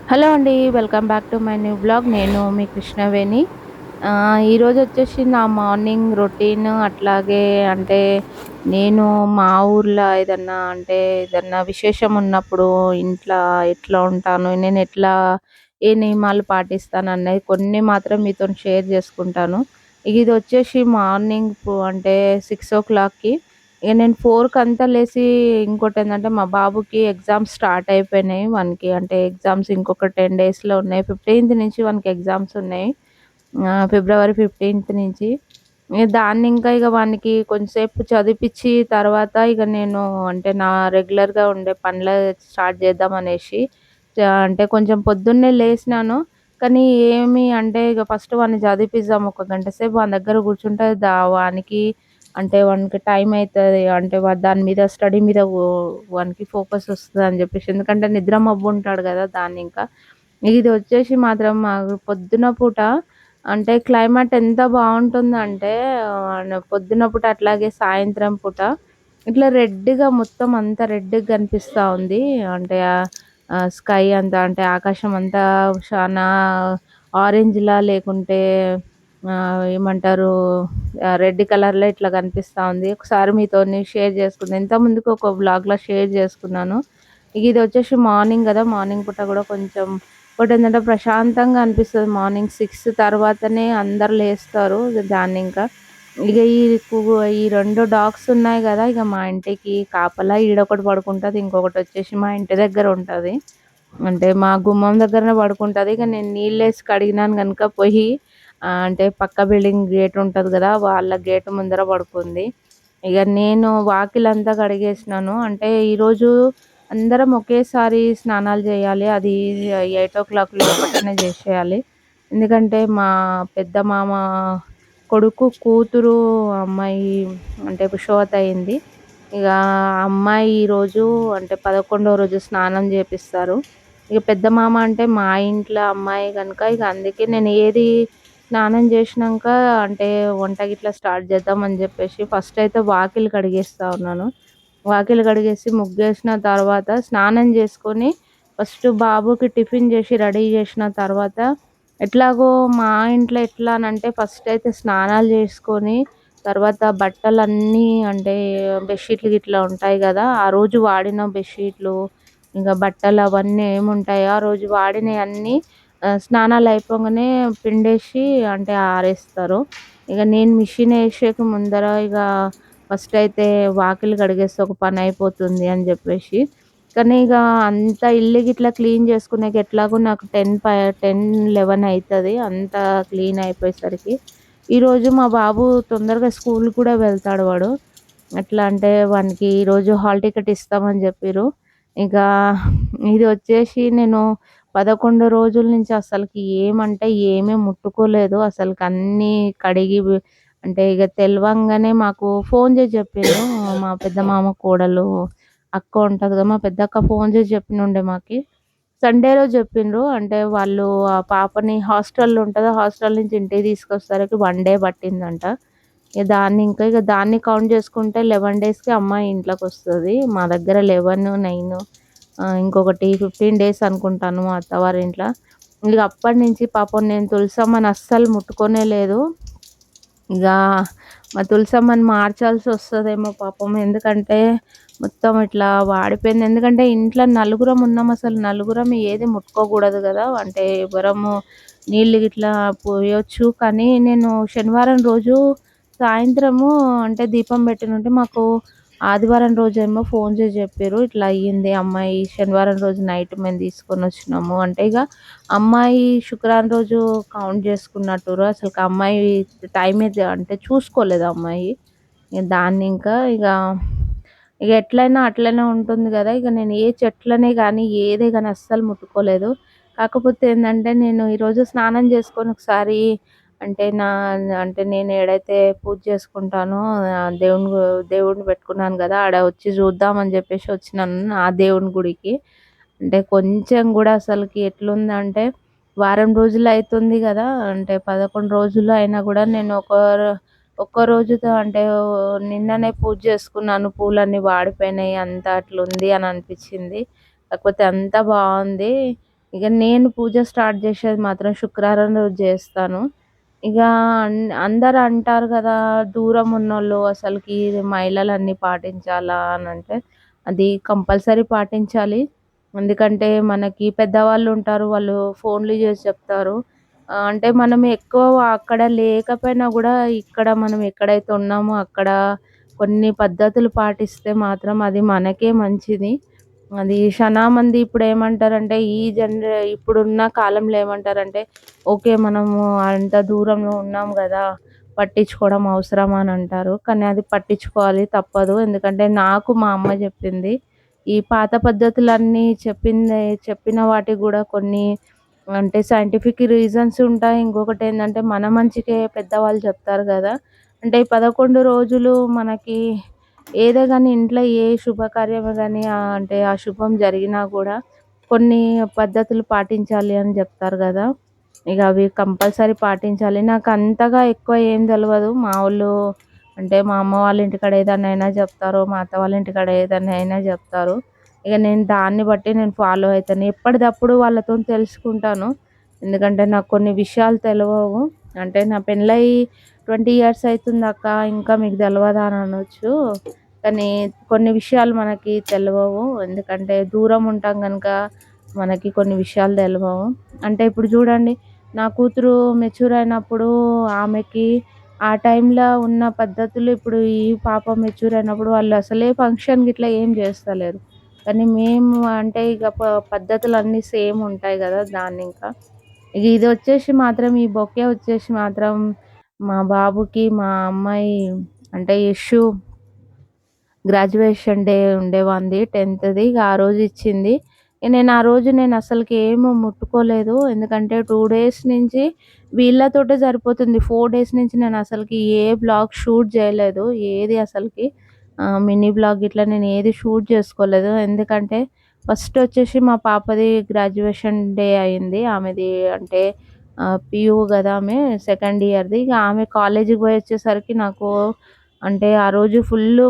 Hello అండి. Welcome back to my new vlog. నేను మీ కృష్ణవేణి. ఈరోజొచ్చేసి నా మార్నింగ్ రొటీన్ అట్లాగే అంటే నేను మా ఊర్లో ఏదన్నా విశేషం ఉన్నప్పుడు ఇంట్ల ఎట్లా ఉంటాను, నేనెట్లా ఏ నియమాలు పాటిస్తానన్నయి కొన్ని మాత్రం మీతోని షేర్ జేసుకుంటాను. ఇదొచ్చేసి మార్నింగ్ అంటే 6:00కి ఇగ నేను 4కంతా లేసి ఇంకోటేందంటే మా బాబుకి ఎగ్జామ్స్ స్టార్ట్ అయిపోయినాయి. వానికి అంటే ఎగ్జామ్స్ ఇంకొక 10 డేస్‌లో ఉన్నాయి. 15థ్ నుంచి వానికి ఎగ్జామ్స్ ఉన్నాయి. ఫిబ్రవరి 15థ్ నుంచి. ఇగ దాన్నింకా ఇగ వానికి కొంచెంసేపు చదివిపిచ్చి తర్వాత ఇగ నేను అంటే నా రెగ్యులర్‌గా ఉండే పనులు స్టార్ట్ చేద్దామనేసి అంటే కొంచెం పొద్దున్నే లేసినాను. కానీ ఏమి అంటే ఇగ ఫస్ట్ వాడిని చదివిపిద్దాం ఒక గంట సేపు వాని దగ్గర కూర్చుంటే వానికి అంటే వానికి టైం అయితది. అంటే దాని మీద స్టడీ మీద వానికి ఫోకస్ వస్తదని జెప్పేసి. ఎందుకంటే నిద్ర మబ్బుంటాడు గదా! దాన్నింకా. ఇది వచ్చేసి మాత్రం మాకు పొద్దున పూట అంటే క్లైమేట్ ఎంత బావుంటుందంటే పొద్దున పూట అట్లాగే సాయంత్రం పూట ఇట్లా రెడ్‌గా మొత్తం అంతా రెడ్‌గా కనిపిస్తా ఉంది. అంటే స్కై అంతా అంటే ఆకాశం అంతా చానా ఆరెంజ్‌లా లేకుంటే ఏమంటారు రెడ్ కలర్‌లో ఇట్లా కనిపిస్తా ఉంది. ఒకసారి మీతోని షేర్ చేసుకున్నా. ఇంతకుముందుకు ఒక వ్లాగ్‌లో షేర్ చేసుకున్నాను. ఇదొచ్చేసి మార్నింగ్ గదా! మార్నింగ్ పూట గూడా కొంచెం ఇంకోటేంటంటే ప్రశాంతంగా అనిపిస్తది. మార్నింగ్ 6 తర్వాతనే అందరూ లేస్తారు. దాన్నింకా ఇగ ఈ 2 డాగ్స్ ఉన్నాయి గదా! ఇగ మా ఇంటికి కాపలా ఈడొకటి పడుకుంటది. ఇంకొకటొచ్చేసి మా ఇంటి దగ్గర ఉంటది. అంటే మా గుమ్మం దగ్గరనే పడుకుంటది. ఇక నేను నీళ్ళేసి కడిగినాను గనుక పొయ్యి అంటే పక్క బిల్డింగ్ గేట్ ఉంటది గదా! వాళ్ళ గేట్ ముందర పడుకుంది. ఇగ నేను వాకిలంతా కడిగేసినాను. అంటే ఈరోజు అందరం ఒకేసారి స్నానాలు జేయాలి. అది 8:00 లోపటనే జేసేయాలి. ఎందుకంటే మా పెద్ద మామ కొడుకు, కూతురు అమ్మాయి అంటే షోత్ అయింది. ఇగ ఆ అమ్మాయి ఈరోజు అంటే 11వ రోజు స్నానం జేపిస్తారు. ఇగ పెద్ద మామ అంటే మా ఇంట్లో అమ్మాయి గనుక ఇగ అందుకే నేను ఏది స్నానం జేసినంక అంటే వంట గిట్లా స్టార్ట్ చేద్దామని జెప్పేసి ఫస్ట్ అయితే వాకిలి కడిగేస్తా ఉన్నాను. వాకిలి కడిగేసి ముగ్గేసిన తర్వాత స్నానం జేసుకొని ఫస్ట్ బాబుకి టిఫిన్ జేసి రెడీ జేసిన తర్వాత ఎట్లాగో మా ఇంట్లో ఎట్లా అనంటే ఫస్ట్ అయితే స్నానాలు జేసుకొని తర్వాత బట్టలన్నీ అంటే బెడ్‌షీట్‌లు గిట్లా ఉంటాయి గదా! ఆ రోజు వాడిన బెడ్‌షీట్‌లు, ఇంక బట్టలు అవన్నీ ఏముంటాయో ఆ రోజు వాడినయన్నీ స్నానాలయిపోంగానే పిండేసి అంటే ఆరేస్తారు. ఇగ నేను మిషన్ ఏసేకి ముందర ఇగ ఫస్ట్ అయితే వాకిలి కడిగేస్తే ఒక పనయిపోతుంది అని జెప్పేసి. కానీ ఇగ అంతా ఇల్లు గిట్లా క్లీన్ చేసుకునేకి ఎట్లాగో నాకు 10, 11 అయితది. అంతా క్లీన్ అయిపోయేసరికి. ఈరోజు మా బాబు తొందరగా స్కూలుకి కూడా వెళ్తాడు వాడు. ఎట్లా అంటే వానికి ఈరోజు హాల్ టికెట్ ఇస్తామని జెప్పిర్రు. ఇక ఇది వచ్చేసి నేను 11 రోజుల నుంచి అసలకి ఏమంటే ఏమీ ముట్టుకోలేదు. అసలకి అన్నీ కడిగి అంటే ఇగ తెలవంగానే మాకు ఫోను జేసి జెప్పిర్రు. మా పెద్ద మామ కోడలు అక్క ఉంటది గదా! మా పెద్దక్క ఫోను జేసి జెప్పినుండే మాకి. సండే రోజు జెప్పిండ్రు. అంటే వాళ్ళు ఆ పాపని హాస్టల్‌లో ఉంటది. హాస్టల్ నుంచి ఇంటికి తీసుకొచ్చేసరికి 1 డే పట్టిందంట. ఇగ దాన్ని కౌంట్ జేసుకుంటే 11 డేస్‌కి అమ్మాయి ఇంట్లోకొస్తది. మా దగ్గర 11, 9 ఇంకొకటి 15 డేస్ అనుకుంటాను మా అత్తవారింట్ల. ఇగ అప్పటినుంచి పాపం నేను తులసమ్మని అస్సలు ముట్టుకోనే లేదు. ఇగ మా తులసమ్మని మార్చాల్సొస్తదేమో పాపం. ఎందుకంటే మొత్తం ఇట్లా వాడిపోయింది. ఎందుకంటే ఇంట్లో నలుగురం ఉన్నాం. అసలు నలుగురం ఏది ముట్టుకోకూడదు గదా! అంటే ఎవ్వరము నీళ్ళు గిట్లా పోయొచ్చు. కానీ నేను శనివారం రోజు సాయంత్రము అంటే దీపం పెట్టినుంటే మాకు ఆదివారం రోజేమో ఫోను చేసి జెప్పిర్రు. ఇట్లా అయ్యింది అమ్మాయి శనివారం రోజు నైట్ మేము తీసుకొనొచ్చినాము. అంటే ఇగ అమ్మాయి శుక్రవారం రోజు కౌంట్ జేసుకున్నట్టుర్రు. అసలుకి ఆ అమ్మాయి టైమే అంటే చూసుకోలేదు ఆ అమ్మాయి. ఇగ దాన్నింకా ఇగ ఎట్లైనా అట్లనే ఉంటుంది గదా! ఇగ నేను ఏ చెట్లనే గానీ, ఏదే గానీ అస్సలు ముట్టుకోలేదు. కాకపోతే ఏందంటే, నేను ఈరోజు స్నానం జేసుకొని ఒకసారి అంటే అంటే నేను ఏడైతే పూజ చేసుకుంటానో దేవుడిని పెట్టుకున్నాను గదా! ఆడ వచ్చి చూద్దామని జెప్పేసి వచ్చినాను ఆ దేవుని గుడికి. అంటే కొంచెం గూడా అసలకి ఎట్లుందంటే, వారం రోజులు అయితుంది గదా! అంటే 11 రోజులు అయినా గూడా నేను ఒక్క రోజుతో అంటే నిన్ననే పూజ చేసుకున్నాను. పూలన్నీ వాడిపోయినాయి. అంతా అట్లుంది అని అనిపిచ్చింది. కాకపోతే అంతా బావుంది. ఇగ నేను పూజ స్టార్ట్ జేసేది మాత్రం శుక్రవారం రోజు జేస్తాను. ఇగా అందరూ అంటారు గదా! దూరం ఉన్నోళ్ళు అసలకి మహిళలన్నీ పాటించాలా అనంటే, అది కంపల్సరీ పాటించాలి. ఎందుకంటే మనకి పెద్దవాళ్ళుంటారు. వాళ్ళు ఫోన్‌లు జేసి చెప్తారు. అంటే మనం ఎక్కువ అక్కడ లేకపోయినా గూడా ఇక్కడ మనం ఎక్కడైతే ఉన్నామో అక్కడ కొన్ని పద్ధతులు పాటిస్తే మాత్రం అది మనకే మంచిది. అది షనామంది ఇప్పుడేమంటారంటే ఇప్పుడున్న కాలంలో ఏమంటారంటే, ఓకే. మనము అంత దూరంలో ఉన్నాం గదా! పట్టించుకోవడం అవసరమా అని అంటారు. కానీ అది పట్టించుకోవాలి తప్పదు. ఎందుకంటే నాకు మా అమ్మ జెప్పింది. ఈ పాత పద్ధతులన్నీ చెప్పిన వాటికి గూడా కొన్ని అంటే సైంటిఫిక్ రీజన్స్ ఉంటాయి. ఇంకొకటేందంటే మన మంచికే పెద్దవాళ్ళు చెప్తారు గదా! అంటే ఈ 11 రోజులు మనకి ఏదే గాని ఇంట్లో ఏ శుభకార్యము గాని అంటే అశుభం జరిగినా గూడా కొన్ని పద్ధతులు పాటించాలి అని జెప్తారు గదా! ఇగ అవి కంపల్సరీ పాటించాలి. నాకంతగా ఎక్కువ ఏం తెలవదు. మా వోళ్ళు అంటే మా అమ్మ వాళ్ళ ఇంటికాడ ఏదన్నైనా జెప్తారు. మా అత్త వాళ్ళ ఇంటికాడ ఏదన్నైనా జెప్తారు. ఇగ నేను దాన్ని బట్టి నేను ఫాలో అయితాను. ఎప్పటిదప్పుడు వాళ్ళతోని తెలుసుకుంటాను. ఎందుకంటే నాకు కొన్ని విషయాలు తెలవవు. అంటే నా పెళ్ళై 20 ఇయర్స్ అయితుందక్క. ఇంకా మీకు తెలవదా అని అనొచ్చు. కానీ కొన్ని విషయాలు మనకి తెలవవు. ఎందుకంటే దూరం ఉంటాం గనుక మనకి కొన్ని విషయాలు తెలవవు. అంటే ఇప్పుడు చూడండి, నా కూతురు మెచ్యూర్ అయినప్పుడు ఆమెకి ఆ టైంలో ఉన్న పద్ధతులు ఇప్పుడు ఈ పాప మెచ్యూర్ అయినప్పుడు వాళ్ళు అసలే ఫంక్షన్ గిట్లా ఏం చేస్తలేరు. కానీ మేము అంటే ఇగ పద్ధతులన్నీ సేమ్ ఉంటాయి గదా! దాన్నింకా. ఇగ ఇదొచ్చేసి మాత్రం ఈ బొకే వచ్చేసి మాత్రం మా బాబుకి మా అమ్మాయి అంటే యషు గ్రాడ్యుయేషన్ డే ఉండే వానిది 10థ్‌ది. ఇగ ఆ రోజు ఇచ్చింది. నేను ఆ రోజు అసలకి ఏమి ముట్టుకోలేదు. ఎందుకంటే 2 డేస్ నుంచి వీళ్ళతోటే సరిపోతుంది. 4 డేస్ నుంచి నేను అసలకి ఏ వ్లాగ్ షూట్ చేయలేదు. ఏది అసలకి మినీ వ్లాగ్ ఇట్లా నేను ఏది షూట్ చేసుకోలేదు. ఎందుకంటే ఫస్ట్ వచ్చేసి మా పాపది గ్రాడ్యుయేషన్ డే అయింది. ఆమెది అంటే పీయూ గదా! ఆమె సెకండ్ ఇయర్‌ది. ఇగ ఆమె కాలేజీకి పోయొచ్చేసరికి నాకు అంటే ఆ రోజు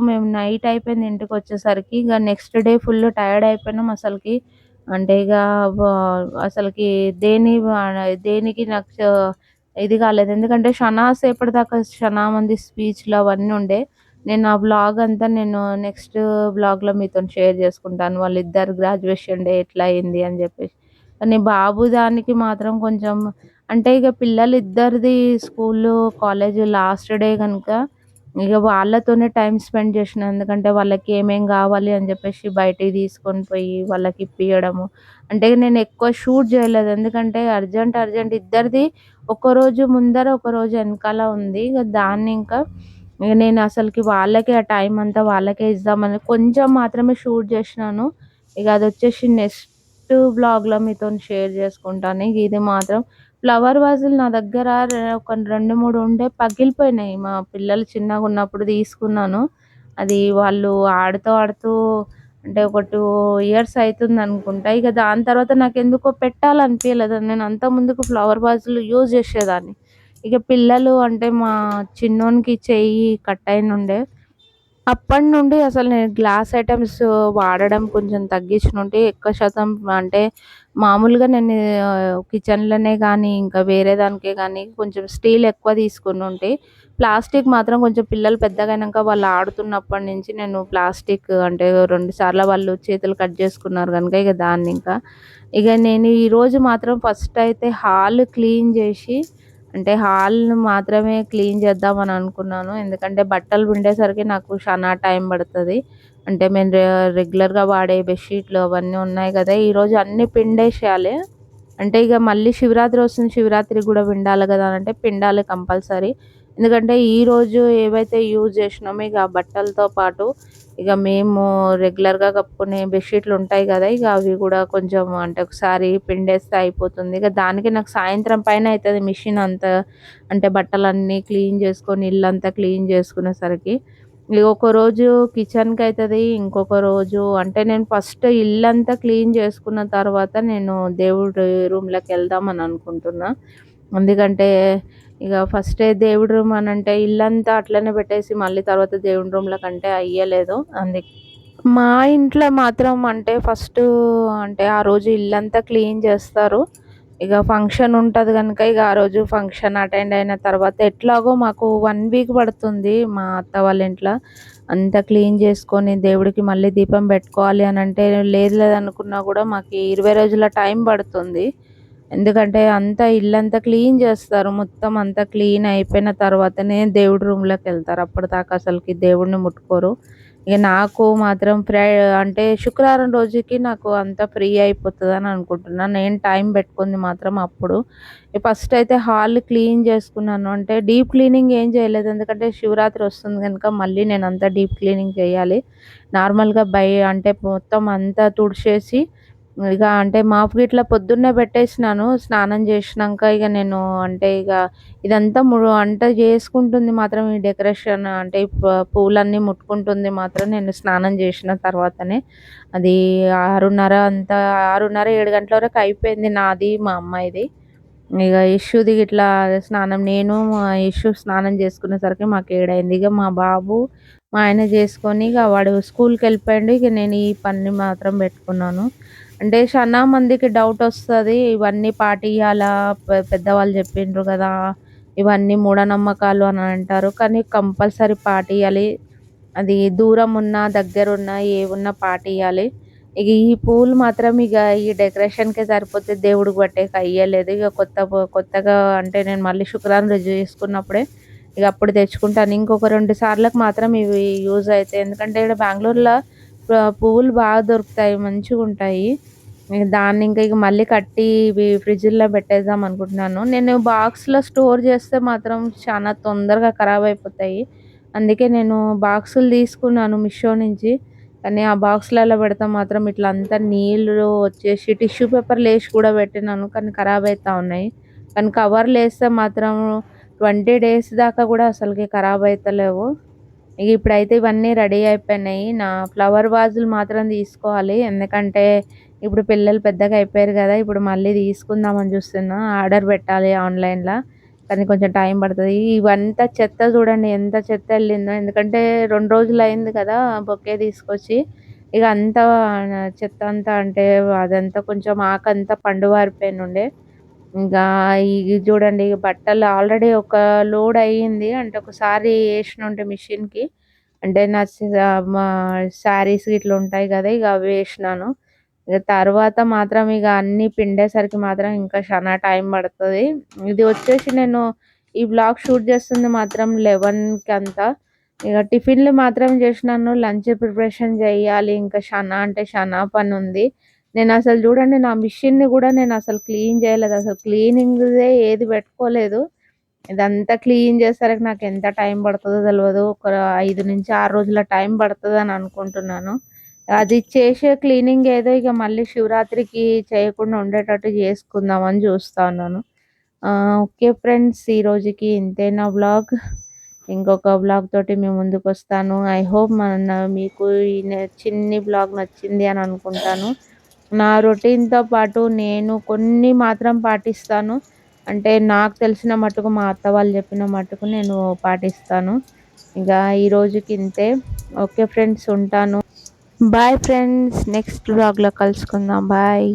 మేము నైట్ అయిపోయింది ఇంటికొచ్చేసరికి. ఇగ నెక్స్ట్ డే ఫుల్ టైర్డ్ అయిపోయినాం అసలకి. అంటే ఇగ వ అసలకి దేనికి నాకు ఇది కాలేదు. ఎందుకంటే సేపటి దాకా మంది స్పీచ్‌లు అవన్నీ ఉండే. నేను ఆ వ్లాగ్ అంతా నెక్స్ట్ వ్లాగ్‌లో మీతోని షేర్ చేసుకుంటాను. వాళ్ళిద్దరి గ్రాడ్యుయేషన్ డే ఎట్లా అయింది అని చెప్పేసి. కానీ బాబు దానికి మాత్రం కొంచెం అంటే ఇగ పిల్లలిద్దరిది స్కూలు, కాలేజు లాస్ట్ డే గనుక ఇగ వాళ్ళతోనే టైమ్ స్పెండ్ చేషినా. ఎందుకంటే వాళ్ళకి ఏమేం గావాలి అని జెప్పేసి బయటికి తీసుకొని పోయి వాళ్ళకిప్పియడము. అంటే నేనెక్కువ షూట్ జేయలేదు. ఎందుకంటే అర్జెంట్ ఇద్దరిది ఒకరోజు ముందర, ఒకరోజు ఎనకాల ఉంది. ఇగ దాన్నింకా ఇగ నేనసలకి వాళ్ళకే ఆ టైమంతా వాళ్ళకే ఇద్దామని కొంచెం మాత్రమే షూట్ జేషినాను. ఇగ అదొచ్చేసి నెక్స్ట్ వ్లాగ్‌లో మీతోని షేర్ జేసుకుంటాను. ఇగ ఇది మాత్రం ఫ్లవర్ వాజులు నా దగ్గర ఒక 2, 3 ఉండే పగిలిపోయినాయి. మా పిల్లలు చిన్నగున్నప్పుడు తీసుకున్నాను. అది వాళ్ళు ఆడుతూ అంటే ఒక 2 ఇయర్స్ అయితుందనుకుంటా. ఇక దాని తర్వాత నాకెందుకో పెట్టాలనిపియలేదు. నేను అంతకు ముందుకు ఫ్లవర్ వాజులు యూజ్ చేసేదాన్ని. ఇక పిల్లలు అంటే మా చిన్నోనికి చెయ్యి కట్ అయినుండే. అప్పటినుండి అసలు నేను గ్లాస్ ఐటెమ్స్ వాడడం కొంచెం తగ్గించినుంటి. ఎక్కువ శాతం అంటే మామూలుగా కిచెన్‌లోనే గానీ, ఇంకా వేరే దానికే గానీ కొంచెం స్టీల్ ఎక్కువ తీసుకునుంటి. ప్లాస్టిక్ మాత్రం కొంచెం పిల్లలు పెద్దగయినంక వాళ్ళు ఆడుతున్నప్పటి నుంచి నేను ప్లాస్టిక్ అంటే 2 సార్లు వాళ్ళు చేతులు కట్ చేసుకున్నారు గనుక ఇక దాన్నింకా. ఇగ నేను ఈరోజు మాత్రం ఫస్ట్ అయితే హాల్ క్లీన్ జేసి అంటే హాల్‌ని మాత్రమే క్లీన్ చేద్దామని అనుకున్నాను. ఎందుకంటే బట్టలు పిండేసరికి నాకు చానా టైం పడతది. అంటే మేము రెగ్యులర్‌గా వాడే బెడ్‌షీట్‌లు అవన్నీ ఉన్నాయి గదా! ఈరోజు అన్నీ పిండేసేయాలి. అంటే ఇగ మళ్ళీ శివరాత్రి వస్తుంది. శివరాత్రికి గూడా పిండాలి గదా! అనంటే పిండాలి కంపల్సరీ. ఎందుకంటే ఈరోజు ఏవైతే యూజ్ చేసినామో ఇగ ఆ బట్టలతో పాటు ఇగ మేము రెగ్యులర్‌గా కప్పుకునే బెడ్‌షీట్‌లు ఉంటాయి గదా! ఇగ అవి గూడా కొంచెం అంటే ఒకసారి పిండేస్తే అయిపోతుంది. ఇగ దానికి నాకు సాయంత్రం పైన అయితది మిషన్ అంతా అంటే బట్టలన్నీ క్లీన్ చేసుకొని, ఇల్లంతా క్లీన్ చేసుకునేసరికి. ఇగ ఒకరోజు కిచెన్‌కయితది. ఇంకొక రోజు అంటే నేను ఫస్ట్ ఇల్లంతా క్లీన్ చేసుకున్న తర్వాత నేను దేవుడి రూమ్‌లోకెళ్దామని అనుకుంటున్నా. ఎందుకంటే ఇగ ఫస్టే దేవుడి రూమ్ అనంటే ఇల్లంతా అట్లనే పెట్టేసి మళ్ళీ తర్వాత దేవుడి రూమ్‌లోకంటే అయ్యలేదు. మా ఇంట్లో మాత్రం అంటే ఫస్టు అంటే ఆ రోజు ఇల్లంతా క్లీన్ చేస్తారు. ఇగ ఫంక్షన్ ఉంటది గనుక ఇగ ఆ రోజు ఫంక్షన్ అటెండ్ అయిన తర్వాత ఎట్లాగో మాకు 1 వీక్ పడుతుంది మా అత్త వాళ్ళ ఇంట్ల. అంతా క్లీన్ చేసుకొని దేవుడికి మళ్ళీ దీపం పెట్టుకోవాలి అనంటే లేదు లేదనుకున్నా గూడా మాకు 20 రోజుల టైం పడుతుంది. ఎందుకంటే అంతా ఇల్లంతా క్లీన్ చేస్తారు. మొత్తం అంతా క్లీన్ అయిపోయిన తర్వాతనే దేవుడి రూమ్‌లోకెళ్తారు. అప్పటిదాకా అసలకి దేవుడిని ముట్టుకోరు. ఇగ నాకు మాత్రం అంటే శుక్రవారం రోజుకి నాకు అంతా ఫ్రీ అయిపోతదని అనుకుంటున్నా. నేను టైం పెట్టుకుంది మాత్రం అప్పుడు. ఫస్ట్ అయితే హాల్ క్లీన్ చేసుకున్నాను. అంటే డీప్ క్లీనింగ్ ఏం చేయలేదు. ఎందుకంటే శివరాత్రి వస్తుంది గనుక మళ్ళీ నేనంతా డీప్ క్లీనింగ్ చేయాలి. నార్మల్‌గా అంటే మొత్తం అంతా తుడిచేసి ఇగ అంటే మాపు గిట్ల పొద్దున్నే పెట్టేసినాను. స్నానం చేసినంక ఇగ నేను అంటే ఇగ ఇదంతా వంట చేసుకుంటుంది మాత్రం ఈ డెకరేషన్ అంటే పూలన్నీ ముట్టుకుంటుంది మాత్రం నేను స్నానం చేసిన తర్వాతనే. అది 6:30 6:30, 7 గంటల వరకు అయిపోయింది నాది, మా అమ్మాయిది. ఇగ ఇష్యూది గిట్లా స్నానం నేను, మా ఇష్యూ స్నానం చేసుకునేసరికి మాకు 7 అయింది. ఇగ మా బాబు, మా ఆయన చేసుకొని ఇగ వాడు స్కూల్‌కెళ్ళిపోయిండు. ఇగ నేను ఈ పని మాత్రం పెట్టుకున్నాను. అంటే చానా మందికి డౌటొస్తది. ఇవన్నీ పాటియ్యాలా? పెద్దవాళ్ళు చెప్పిండ్రు గదా! ఇవన్నీ మూఢనమ్మకాలు అని అంటారు. కానీ కంపల్సరీ పాటియ్యాలి. అది దూరమున్నా, దగ్గరున్నా ఏవున్నా పాటియ్యాలి. ఇగ ఈ పూలు మాత్రం ఈ డెకరేషన్‌కే సరిపోతే దేవుడికి పెట్టేకి అయ్యలేదు. ఇగ కొత్తగా అంటే నేను మళ్ళీ శుక్రవారం రోజు చేసుకున్నప్పుడే ఇగ అప్పుడు తెచ్చుకుంటాను. ఇంకొక 2 సార్లకు మాత్రం ఇవి యూజ్ అయితాయి. ఎందుకంటే ఈడ బెంగుళూరులో పువ్వులు బాగా దొరుకుతాయి. మంచిగుంటాయి. దాన్ని ఇగ మళ్ళీ కట్టి ఇవి ఫ్రిడ్జుల్లో పెట్టేద్దాం అనుకుంటున్నాను. నేను బాక్స్‌లో స్టోర్ చేస్తే మాత్రం చాలా తొందరగా ఖరాబయిపోతాయి. అందుకే నేను బాక్సులు తీసుకున్నాను మీషో నుంచి. కానీ ఆ బాక్స్‌లలో పెడితే మాత్రం ఇట్లా అంతా నీళ్ళు వచ్చేసి టిష్యూ పేపర్‌లేసి కూడా పెట్టినాను. కానీ ఖరాబయితా ఉన్నాయి. కానీ కవర్‌లేస్తే మాత్రం 20 డేస్ దాకా కూడా అసలకి ఖరాబయితలేవు. ఇగ ఇప్పుడైతే ఇవన్నీ రెడీ అయిపోయినాయి. నా ఫ్లవర్ వాజులు మాత్రం తీసుకోవాలి. ఎందుకంటే ఇప్పుడు పిల్లలు పెద్దగా అయిపోయారు గదా! ఇప్పుడు మళ్ళీ తీసుకుందామని చూస్తున్నా. ఆర్డర్ పెట్టాలి ఆన్‌లైన్‌ల. కానీ కొంచెం టైం పడతది. ఇవంతా చెత్త చూడండి ఎంత చెత్త ఎళ్ళిందో. ఎందుకంటే 2 రోజులయింది కదా! బొకే తీసుకొచ్చి. ఇగ అంతా చెత్త అంతా అంటే అదంతా కొంచెం ఆకంతా పండు వారిపోయినుండే. ఇంకా ఇయి చూడండి బట్టలు ఆల్రెడీ ఒక లోడ్ అయ్యింది. అంటే ఒకసారి ఏసినుంటే మిషన్‌కి. అంటే నా మా శారీస్ ఇట్లా ఉంటాయి గదా! ఇగ అవి ఏసినాను. ఇగ తర్వాత మాత్రం ఇగ అన్నీ పిండేసరికి మాత్రం ఇంకా చానా టైం పడతది. ఇది వచ్చేసి నేను ఈ వ్లాగ్ షూట్ చేస్తుంది మాత్రం 11కి అంతా. ఇగ టిఫిన్‌లు మాత్రం చేసినాను. లంచ్ ప్రిపరేషన్ చేయాలి. ఇంకా చానా అంటే చానా పనుంది. నేనసలు చూడండి నా మిషన్‌ని గూడా నేనసలు క్లీన్ చేయలేదు. అసలు క్లీనింగ్‌దే ఏది పెట్టుకోలేదు. ఇదంతా క్లీన్ చేసేసరికి నాకెంత టైం పడతదో తెలవదు. ఒక 5-6 రోజుల టైం పడతదని అనుకుంటున్నాను. అది చేసే క్లీనింగ్ ఏదో ఇగ మళ్ళీ శివరాత్రికి చేయకుండా ఉండేటట్టు చేసుకుందామని చూస్తా ఉన్నాను. ఓకే ఫ్రెండ్స్, ఈ రోజుకి ఇంతే నా వ్లాగ్. ఇంకొక వ్లాగ్ తోటి మీ ముందుకొస్తాను. ఐ హోప్ మీకు ఈ చిన్ని వ్లాగ్ నచ్చింది అని అనుకుంటాను. నా రొటీన్‌తో పాటు నేను కొన్ని మాత్రం పాటిస్తాను. అంటే నాకు తెలిసిన మట్టుకు మా అత్త వాళ్ళు చెప్పిన మట్టుకు నేను పాటిస్తాను. ఇక ఈ రోజుకి ఇంతే. ఓకే ఫ్రెండ్స్, ఉంటాను. Bye friends. నెక్స్ట్ వ్లాగ్‌లో కలుసుకుందాం. బాయ్.